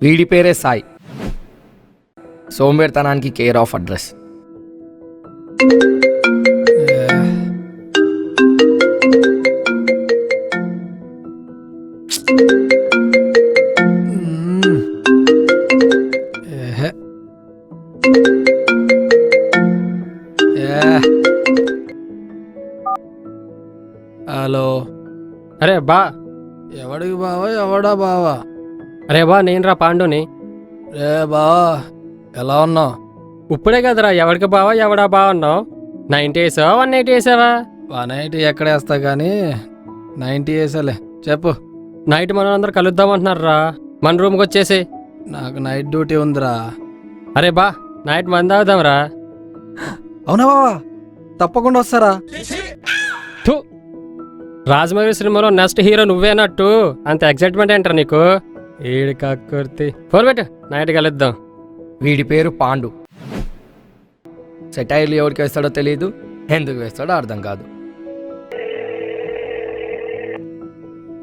వీడి పేరే సాయి. సోంబేర్తనానికి కేర్ ఆఫ్ అడ్రస్. హలో. అరే బా. ఎవడికి బావా? ఎవడా బావా? అరే బా, నేనురా పాండుని. రే బావా, ఎలా ఉన్నావు? ఇప్పుడే కదరా ఎవడికి బావా ఎవడా బా అన్నావు. 90 వేసావా 180 వేసావా? 180 ఎక్కడ వేస్తా కానీ 90 వేసాలే. చెప్పు. నైట్ మనం అందరు కలుద్దామంటున్నారా, మన రూమ్కి వచ్చేసి. నాకు నైట్ డ్యూటీ ఉందిరా. అరే బా, నైట్ మంది అవుదాంరా. అవునా బావా? తప్పకుండా వస్తారా? రాజమౌళి సినిమాలో నెక్స్ట్ హీరో నువ్వేనట్టు అంత ఎక్సైట్మెంట్ ఏంటరా నీకు? ఏడు కాకుర్తి. ఫోన్ పెట్టు, నైట్ కలుద్దాం. వీడి పేరు పాండు. సెటైర్లు ఎవరికి వేస్తాడో తెలియదు, ఎందుకు వేస్తాడో అర్థం కాదు.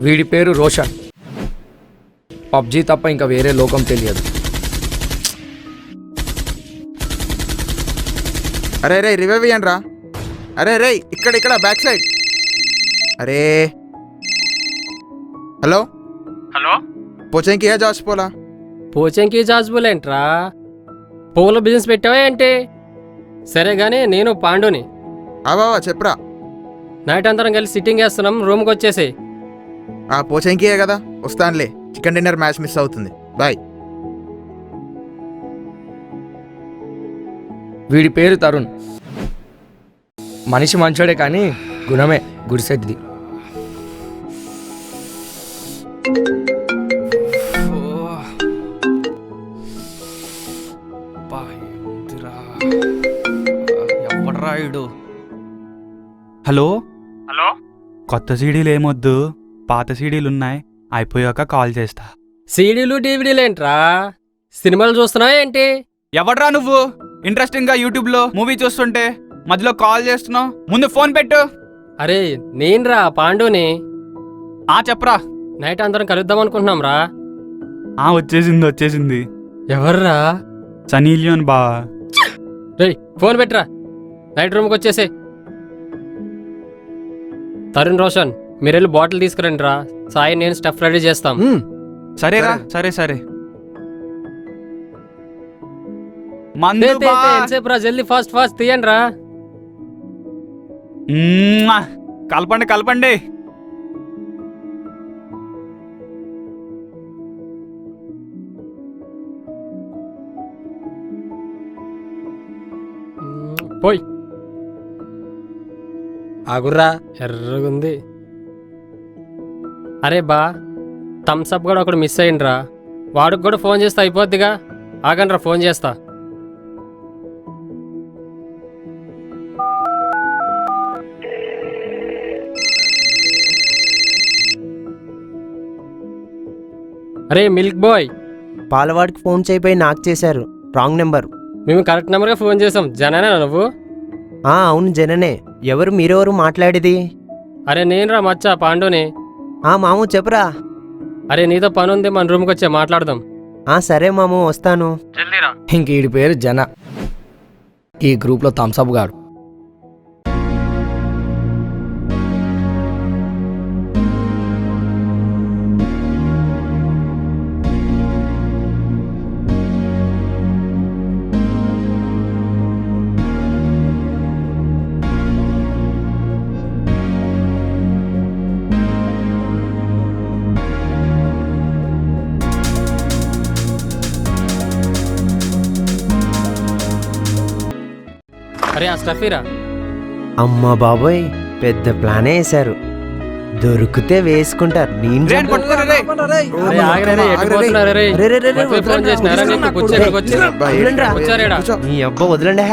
వీడి పేరు రోషన్. పబ్జీ తప్ప ఇంకా వేరే లోకం తెలియదు. అరే రే రివైవ్ ఇయ్యండి రా. అరే రే ఇక్కడ బ్యాక్ సైడ్. అరే హలో హలో, పోచెంకి ఏ జాస్ పోలా? పోచంకి జాజ్బుల్ ఏంట్రా? పూల బిజినెస్ పెట్టావా ఏంటి? సరే గానీ నేను పాండుని. బావా చెప్పురా. నైట్ అందరం కలిసి సిట్టింగ్ వేస్తున్నాం, రూమ్కి వచ్చేసి. ఆ పోచెంకియే కదా, వస్తానులే. చికెన్ డిన్నర్ మ్యాచ్ మిస్ అవుతుంది. బాయ్. వీడి పేరు తరుణ్. మనిషి మంచోడే కానీ గుణమే గుడిసెట్ది. ఎవడ్రాయుడు? హలో. హలో, కొత్త సీడీలు ఏమొద్దు, పాత సీడీలు ఉన్నాయి, అయిపోయాక కాల్ చేస్తా. సీడీలు టీవీలు ఏంట్రా? సినిమాలు చూస్తున్నావా ఏంటి? ఎవడ్రా నువ్వు? ఇంట్రెస్టింగ్ గా యూట్యూబ్ లో మూవీ చూస్తుంటే మధ్యలో కాల్ చేస్తున్నావు. ముందు ఫోన్ పెట్టు. అరే నేనురా పాండుని. చెప్పరా. నైట్ అందరం కలుద్దాం అనుకుంటున్నాం రా. వచ్చేసింది. ఎవర్రా? సనీ లియోన్ బా. రేయ్ ఫోన్ పెట్టరా, నైట్ రూమ్కి వచ్చేసి. తరుణ్, రోషన్ మీరెళ్ళి బాటిల్ తీసుకురండి రా. సాయి నేను స్టఫ్ రెడీ చేస్తాం. సరేరా. సరే మందు బా. ఎంతసేపు రా, జల్దీ ఫాస్ట్ తీయండి రా. కలపండి. పోయ్. ఆగుర్రా. ఎర్రగుంది. అరే బా, థమ్స్అప్ కూడా ఒకడు మిస్ అయ్యిండ్రా. వాడికి కూడా ఫోన్ చేస్తే అయిపోద్దిగా. ఆగండ్రా, ఫోన్ చేస్తా. అరే మిల్క్ బాయ్. పాలవాడికి ఫోన్ చేయబోయి నాకు చేశారు, రాంగ్ నెంబర్. మేము కరెక్ట్ నెంబర్గా ఫోన్ చేసాం. జనానా నువ్వు? అవును జననే. ఎవరు మీరెవరు మాట్లాడేది? అరే నేనురా మచ్చా, పాండుని. మాము చెప్పురా. అరే నీతో పని ఉంది, మన రూమ్కి వచ్చే మాట్లాడదాం. సరే మాము, వస్తాను. ఇంక వీడి పేరు జన. ఈ గ్రూప్లో థమ్స్అప్ గాడు. అరే ఆ స్టఫీరా. అమ్మ బాబోయ్, పెద్ద ప్లానే వేశారు. దొరికితే వేసుకుంటారు. అరే ఆగరే, ఎటు పోతున్నారు రే? మధ్యలో ఫోన్ చేసినారా నీకు? కూర్చో, ఇక్కడికి వచ్చి. కూర్చోరేడా. నీ అబ్బా వదలండి.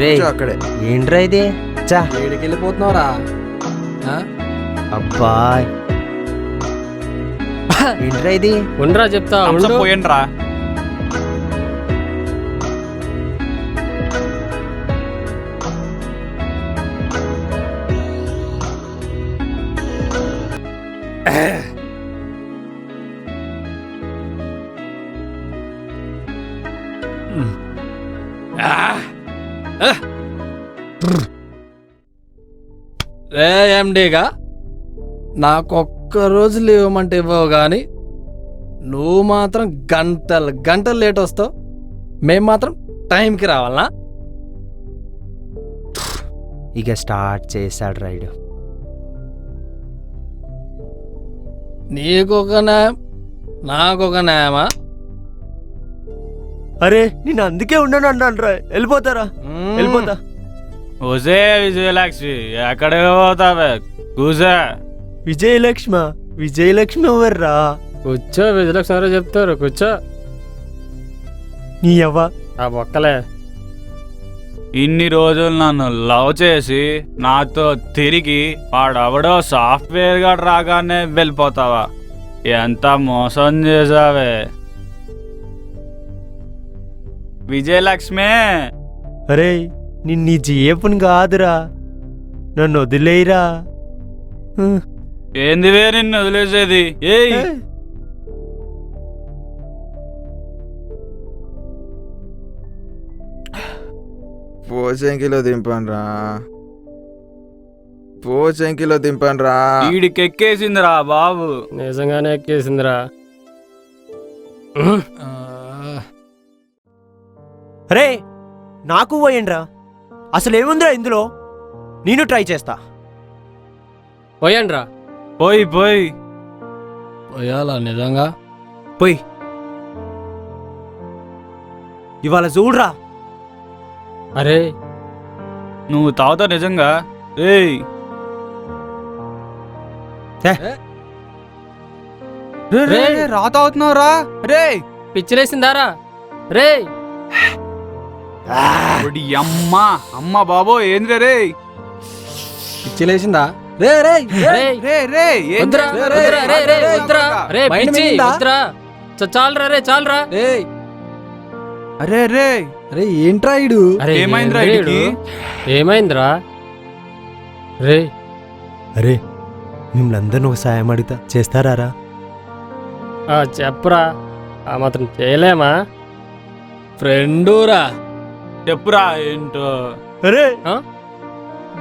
రే అక్కడే. ఏంట్రా ఇది? చా ఏడికి వెళ్ళిపోతున్నావురా? అబ్బా ఏంట్రా ఇది? ఉండరా చెప్తా. పోయండిరా. రే ఎండీగా నాకొక్క రోజు ఇవ్వమంటే ఇవ్వవు కానీ నువ్వు మాత్రం గంటలు గంటలు లేట్ వస్తావు, మేం మాత్రం టైంకి రావాలనా? ఇక స్టార్ట్ చేశాడు రైడ్. నీకొక న్యాయం నాకొక న్యాయమా? అరే నేను అందుకే ఉండను అన్నాను రా, వెళ్ళిపోతారా? వెళ్ళిపోతా. ఓసే విజయలక్ష్మి ఎక్కడికి పోతావే? కూసా. విజయలక్ష్మి విజయలక్ష్మి ఎవర్రా? కూర్చో, విజయలక్ష్మి చెప్తారు, కూర్చో. నీ అవ్వ. ఆ బొక్కలే. ఇన్ని రోజులు నన్ను లవ్ చేసి నాతో తిరిగి వాడెవడో సాఫ్ట్వేర్ గా రాగానే వెళ్ళిపోతావా? ఎంత మోసం చేసావే విజయలక్ష్మి. అరే నిన్ను నీ జీయపుని కాదురా, నన్ను వదిలేయరా. ఏందివే నిన్ను వదిలేసేది? ఏయ్ పోచంకిలో దింపాను రా. వీడికి ఎక్కేసిందిరా బాబు. నిజంగానే ఎక్కేసిందిరా. అరే నాకు పోయండిరా, అసలు ఏముందిరా ఇందులో? నేను ట్రై చేస్తా. పోయండ్రా. పోయి పోయాలా నిజంగా? పోయి ఇవాళ చూడరా. అరే నువ్వు తాగుతావు నిజంగా? ఏయ్ రా తాగుతున్నావు రా. రే పిచ్చిలేసిందారా? రే అమ్మ బాబో ఏంద్రే రే? పిచ్చిలేసిందా? రే రే వద్దురా, వద్దురా, రే, రే, వద్దురా. రే, పిచ్చి, వద్దురా. చాలురా రే, చాలురా. అరే రే అరే ఏంట్రా ఇడు? అరే, ఏమైందిరా ఏంద్రా ఈడికి? ఈడు? ఏమైందిరా? రే అరే మిమ్మల్ని అందరిని ఒక సాయం అడుగుతా, చేస్తారా? చెప్పురా. ఆ మాత్రం చేయలేమా? ఫ్రెండురా. చెప్పురా ఏంటో. అరే ఆ?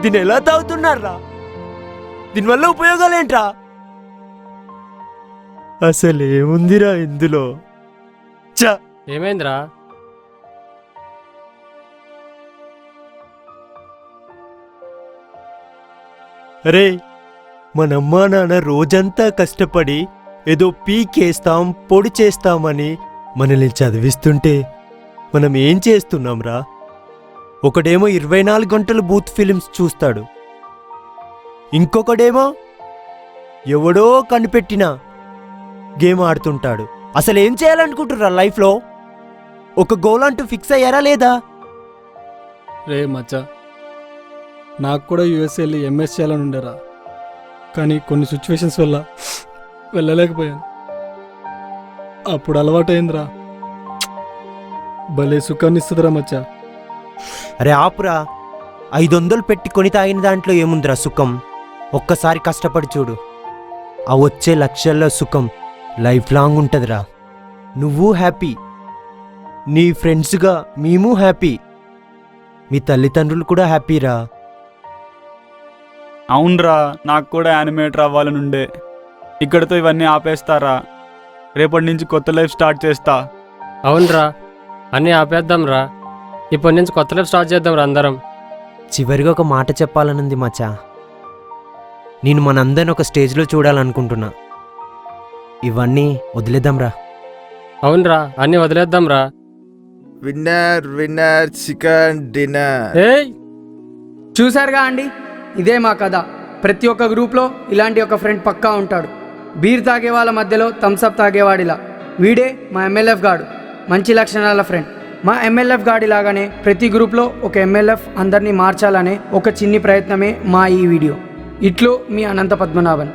దీన్ని ఎలా తాగుతున్నారా? దీనివల్ల ఉపయోగాలేంట్రా? అసలు ఏముందిరా ఇందులో? చ ఏమైందిరా? అరే మనమ్మా నాన్న రోజంతా కష్టపడి ఏదో పీకేస్తాం పొడి చేస్తామని మనల్ని చదివిస్తుంటే మనం ఏం చేస్తున్నాంరా? ఒకడేమో 24 గంటలు బూత్ ఫిలిమ్స్ చూస్తాడు, ఇంకొకడేమో ఎవడో కనిపెట్టిన గేమ్ ఆడుతుంటాడు. అసలు ఏం చేయాలనుకుంటుర్రా లైఫ్లో? ఒక గోల్ అంటూ ఫిక్స్ అయ్యారా లేదా? రే మచ్చా, నాకు కూడా యూఎస్ వెళ్ళి ఎంఎస్ చేయాలని ఉండేరా, కానీ కొన్ని సిచ్యువేషన్స్ వల్ల వెళ్ళలేకపోయాను. అప్పుడు అలవాటైందిరా. భలే సుఖాన్ని ఇస్తుందిరా మచ్చా. అరే ఆపురా, 500 పెట్టి కొని తాగిన దాంట్లో ఏముందిరా సుఖం? ఒక్కసారి కష్టపడి చూడు, ఆ వచ్చే లక్షల్లో సుఖం లైఫ్ లాంగ్ ఉంటుందిరా. నువ్వు హ్యాపీ, నీ ఫ్రెండ్స్గా మేము హ్యాపీ, మీ తల్లిదండ్రులు కూడా హ్యాపీరా. అవునరా, నాకు కూడా యానిమేటర్ అవ్వాలనుండే. ఇక్కడితో ఇవన్నీ ఆపేస్తారా? రేపటి నుంచి కొత్త లైఫ్ స్టార్ట్ చేస్తా. అవునరా, అన్నీ ఆపేద్దాంరా. ఇప్పటి నుంచి కొత్త లైఫ్ స్టార్ట్ చేద్దాం రా అందరం. చివరిగా ఒక మాట చెప్పాలనుంది మచ్చా. నేను మనందరిని ఒక స్టేజ్లో చూడాలనుకుంటున్నా. ఇవన్నీ వదిలేద్దాంరా. అవునరా, అన్నీ వదిలేద్దాంరా. Winner chicken dinner. ఏయ్ చూశారుగా అండి, ఇదే మా కథ. ప్రతి ఒక్క గ్రూప్లో ఇలాంటి ఒక ఫ్రెండ్ పక్కా ఉంటాడు. బీర్ తాగే వాళ్ళ మధ్యలో థమ్స్అప్ తాగేవాడిలా. వీడే మా ఎంఎల్ఎఫ్ గాడు, మంచి లక్షణాల ఫ్రెండ్. మా ఎంఎల్ఎఫ్ గాడి లాగానే ప్రతి గ్రూప్లో ఒక ఎంఎల్ఎఫ్ అందరినీ మార్చాలనే ఒక చిన్ని ప్రయత్నమే మా ఈ వీడియో. ఇట్లు మీ అనంత పద్మనాభన్.